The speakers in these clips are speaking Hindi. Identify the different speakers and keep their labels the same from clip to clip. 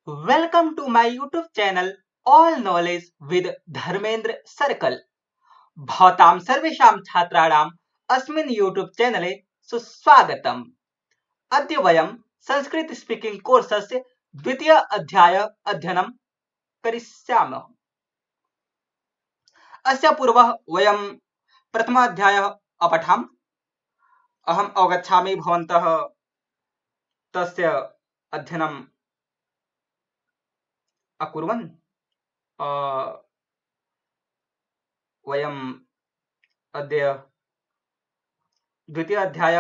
Speaker 1: Welcome to my YouTube channel all knowledge with Dharmendra circle. भवतां सर्वेषां छात्राणाम् अस्मिन् यूट्यूब चैनले सुस्वागतम्। अद्य वयं संस्कृत स्पीकिंग कोर्सस्य द्वितीय अध्याय अध्ययनं करिष्यामः। अस्य पूर्वं वयं प्रथम अध्यायः अपठाम। अहम् अवगच्छामि भवन्तः तस्य अध्ययनं अकुर्वन्। वयम् अद्य द्वितीय अध्याय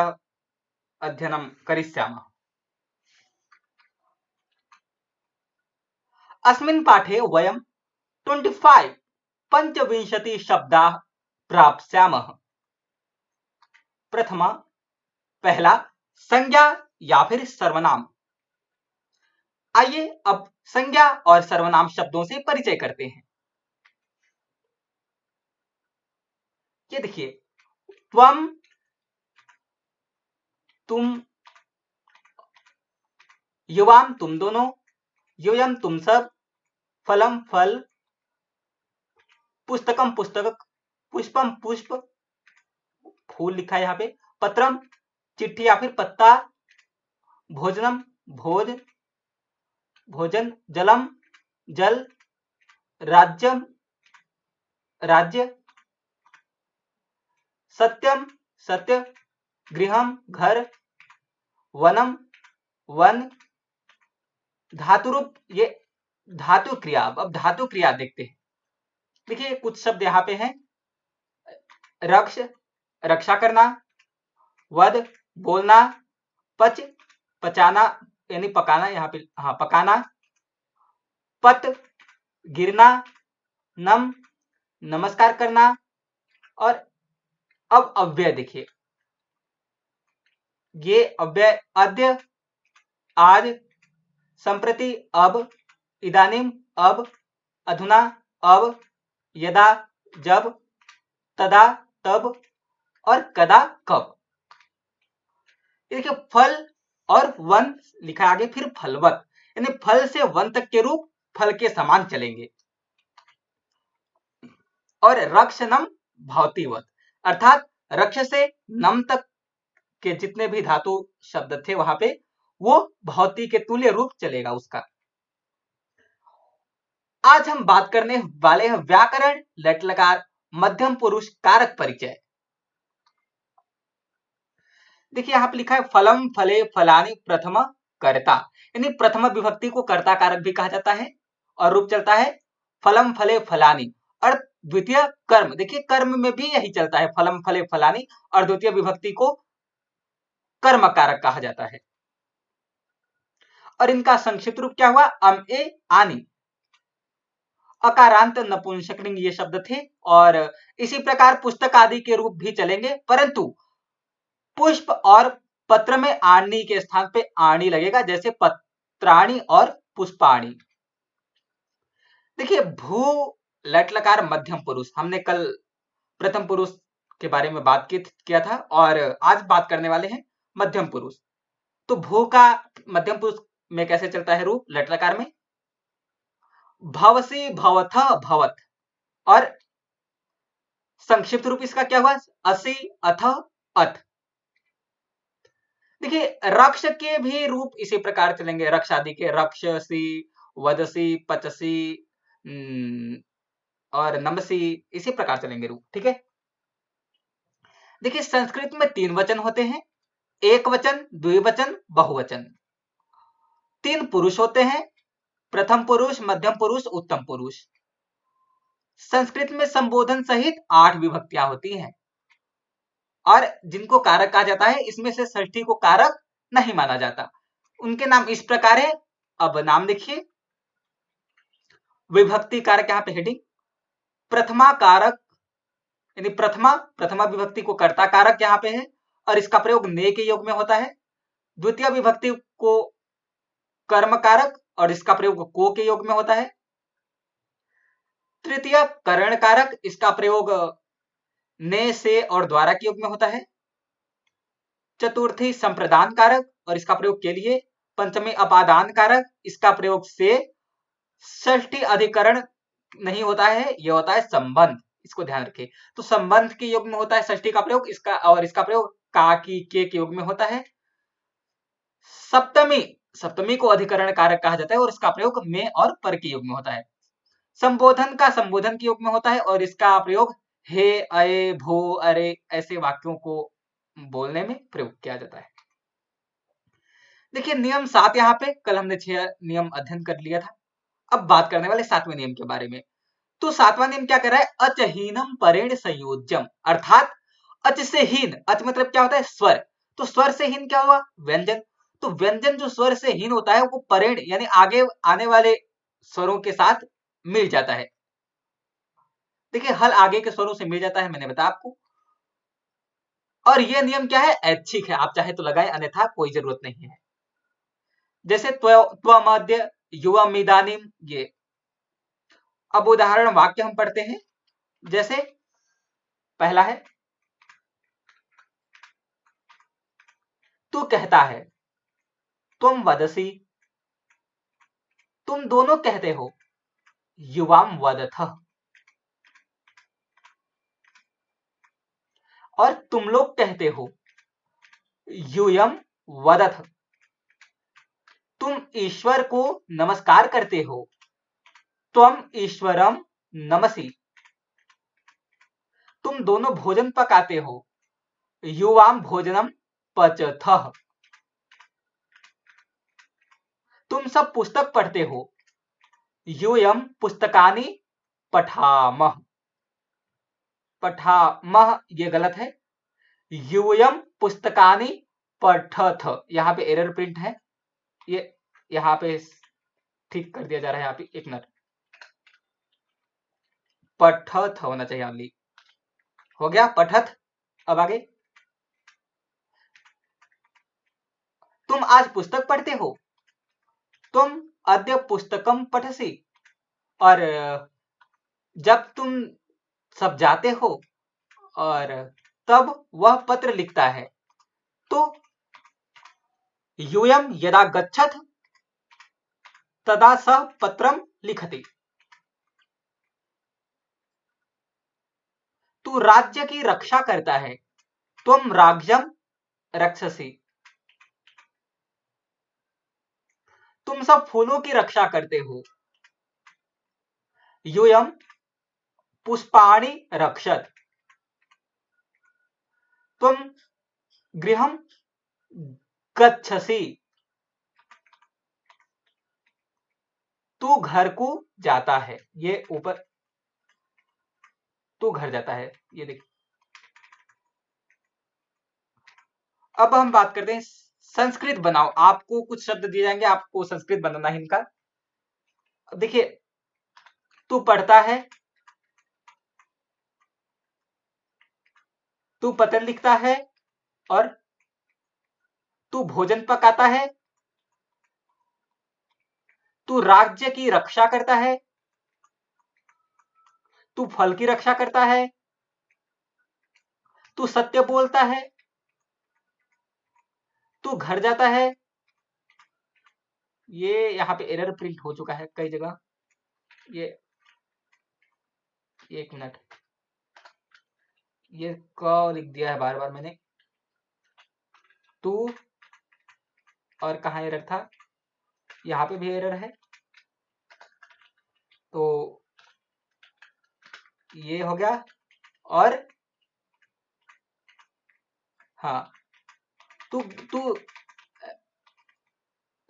Speaker 1: अध्ययनं करिष्यामः। अस्मिन् पाठे वयं 25 पंचविंशति शब्दाः प्राप्स्यामः। प्रथम पहला संज्ञा या फिर सर्वनाम। आइए अब संज्ञा और सर्वनाम शब्दों से परिचय करते हैं। ये देखिए, त्वम, तुम, युवाम तुम दोनों, यूयम तुम सब, फलम फल, पुस्तकम पुस्तक, पुष्पम पुष्प, फूल लिखा है यहाँ पे, पत्रम चिट्ठी या फिर पत्ता, भोजनम भोज भोजन, जलम जल, राज्यम राज्य, सत्यम सत्य, गृहम घर, वनम वन, धातुरूप ये धातु क्रिया। अब धातु क्रिया देखते हैं। देखिए कुछ शब्द यहाँ पे हैं। रक्ष रक्षा करना, वध बोलना, पच पचाना यानी पकाना, यहाँ पे हाँ पकाना, पत गिरना, नम नमस्कार करना। और अब अव्यय देखिए, ये अव्यय अद्य आज, संप्रति अब, इदानीम अब, अधुना अब, यदा जब, तदा तब और कदा कब। देखिए फल और वन लिखा आगे, फिर फलवत यानी फल से वन तक के रूप फल के समान चलेंगे। और रक्ष नम भवतीवत अर्थात रक्ष से नम तक के जितने भी धातु शब्द थे वहां पे वो भवती के तुल्य रूप चलेगा उसका। आज हम बात करने वाले हैं व्याकरण, लट लकार, मध्यम पुरुष कारक परिचय। देखिए यहाँ पे लिखा है फलम फले फलानी प्रथम कर्ता, यानी प्रथम विभक्ति को कर्ता कारक भी कहा जाता है। और रूप चलता है फलम फले फलानी। और द्वितीय कर्म, देखिए कर्म में भी यही चलता है, फलम फले फलानी। और द्वितीय विभक्ति को कर्म कारक कहा जाता है। और इनका संक्षिप्त रूप क्या हुआ? अम ए आनी। अकारांत नपुंसकलिंग ये शब्द थे। और इसी प्रकार पुस्तक आदि के रूप भी चलेंगे, परंतु पुष्प और पत्र में आणी के स्थान पे आणी लगेगा, जैसे पत्राणी और पुष्पाणी। देखिए भू लट लकार मध्यम पुरुष, हमने कल प्रथम पुरुष के बारे में बात किया था और आज बात करने वाले हैं मध्यम पुरुष। तो भू का मध्यम पुरुष में कैसे चलता है रूप लट लकार में? भवसी भवथ भवत। और संक्षिप्त रूप इसका क्या हुआ? असि अथ अथ। देखिए रक्ष के भी रूप इसी प्रकार चलेंगे, रक्ष आदि के, रक्षसी, वदसी, पचसी और नमसी, इसी प्रकार चलेंगे रूप। ठीक है। देखिए संस्कृत में 3 वचन होते हैं, एक वचन, द्विवचन, बहुवचन। 3 पुरुष होते हैं, प्रथम पुरुष, मध्यम पुरुष, उत्तम पुरुष। संस्कृत में संबोधन सहित 8 विभक्तियां होती हैं और जिनको कारक कहा जाता है इसमें से षष्ठी को कारक नहीं माना जाता। उनके नाम इस प्रकार है। अब नाम देखिए, विभक्ति कारक यहाँ पे हेडिंग, प्रथमा कारक यानी प्रथमा विभक्ति को कर्ता कारक यहाँ पे है और इसका प्रयोग ने के योग में होता है। द्वितीय विभक्ति को कर्म कारक और इसका प्रयोग को के योग में होता है। तृतीय करण कारक, इसका प्रयोग ने, से और द्वारा के योग में होता है। चतुर्थी संप्रदान कारक और इसका प्रयोग के लिए पंचमी अपादान कारक, इसका प्रयोग से षष्ठी अधिकरण नहीं होता है, ये होता है संबंध, इसको ध्यान रखें। तो संबंध के योग में होता है षष्ठी का प्रयोग, इसका और इसका प्रयोग का की के योग में होता है। सप्तमी, सप्तमी को अधिकरण कारक कहा जाता है और इसका प्रयोग में और पर के योग में होता है। संबोधन का संबोधन के योग में होता है और इसका प्रयोग हे, अये, भो, अरे ऐसे वाक्यों को बोलने में प्रयोग किया जाता है। देखिए नियम 7 यहाँ पे, कल हमने 6 नियम अध्ययन कर लिया था। अब बात करने वाले 7वें नियम के बारे में। तो 7वां नियम क्या कर रहा है, अचहीनम परेण संयोज्यम, अर्थात अच से हीन, अच मतलब क्या होता है स्वर, तो स्वर से हीन क्या हुआ, व्यंजन। तो व्यंजन जो स्वर से हीन होता है वो परेण यानी आगे आने वाले स्वरों के साथ मिल जाता है। देखिए हल आगे के स्वरों से मिल जाता है, मैंने बताया आपको। और ये नियम क्या है, ऐच्छिक है, आप चाहे तो लगाएं अन्यथा कोई जरूरत नहीं है। जैसे त्वमद्य युवम इदानीम, ये। अब उदाहरण वाक्य हम पढ़ते हैं। जैसे पहला है, तू कहता है, तुम वदसी, तुम दोनों कहते हो, युवाम वदथ, और तुम लोग कहते हो, यूयम वदथ, तुम ईश्वर को नमस्कार करते हो, त्वम ईश्वरम नमसि, तुम दोनों भोजन पकाते हो, युवाम भोजनम पचथ, तुम सब पुस्तक पढ़ते हो, यूयम पुस्तकानि पठामः, पठामः ये गलत है, यूयम पुस्तकानि पठथ, यहाँ पे एरर प्रिंट है, ये यहाँ पे ठीक कर दिया जा रहा है। यहाँ पे एक मिनट, पठथ होना चाहिए ओनली, हो गया पठथ। अब आगे, तुम आज पुस्तक पढ़ते हो, तुम अद्य पुस्तकम पठसी, और जब तुम सब जाते हो और तब वह पत्र लिखता है, तो यूयम यदा गच्छथ तदा सह पत्रम लिखति, तू राज्य की रक्षा करता है, तुम राज्यम रक्षसी, तुम सब फूलों की रक्षा करते हो, यूयम पुष्पाणि रक्षत, तुम गृहम गच्छसि, तू घर को जाता है, ये ऊपर तू घर जाता है, ये देखिए। अब हम बात करते हैं संस्कृत बनाओ, आपको कुछ शब्द दिए जाएंगे, आपको संस्कृत बनाना है इनका। देखिए, तू पढ़ता है, तू पत्र लिखता है, और तू भोजन पकाता है, तू राज्य की रक्षा करता है, तू फल की रक्षा करता है, तू सत्य बोलता है, तू घर जाता है। ये यहाँ पे एरर प्रिंट हो चुका है कई जगह, ये एक मिनट, ये क लिख दिया है बार बार मैंने, तू, और कहाँ एरर था, यहाँ पे भी एरर है, तो ये हो गया। और हाँ, तू तू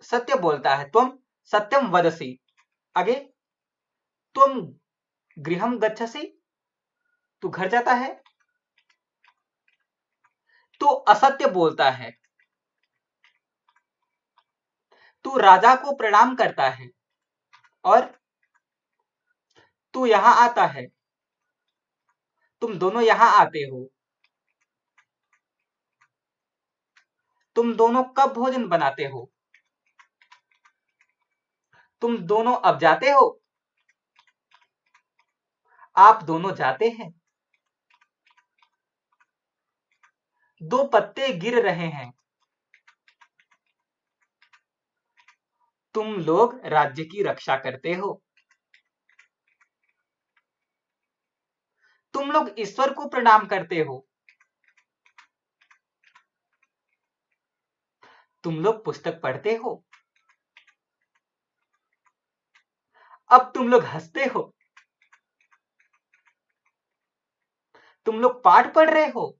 Speaker 1: सत्य बोलता है, तुम सत्यम वदसी, आगे तुम गृहम गच्छसि, तू घर जाता है, तू असत्य बोलता है, तू राजा को प्रणाम करता है, और तू यहां आता है, तुम दोनों यहां आते हो, तुम दोनों कब भोजन बनाते हो, तुम दोनों अब जाते हो, आप दोनों जाते हैं, दो पत्ते गिर रहे हैं, तुम लोग राज्य की रक्षा करते हो। तुम लोग ईश्वर को प्रणाम करते हो। तुम लोग पुस्तक पढ़ते हो। अब तुम लोग हंसते हो। तुम लोग पाठ पढ़ रहे हो।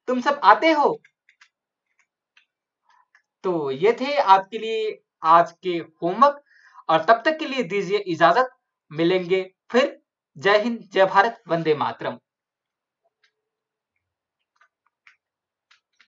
Speaker 1: तुम सब आते हो। तो ये थे आपके लिए आज के होमवर्क, और तब तक के लिए दीजिए इजाजत। मिलेंगे फिर। जय हिंद, जय भारत, वंदे मातरम।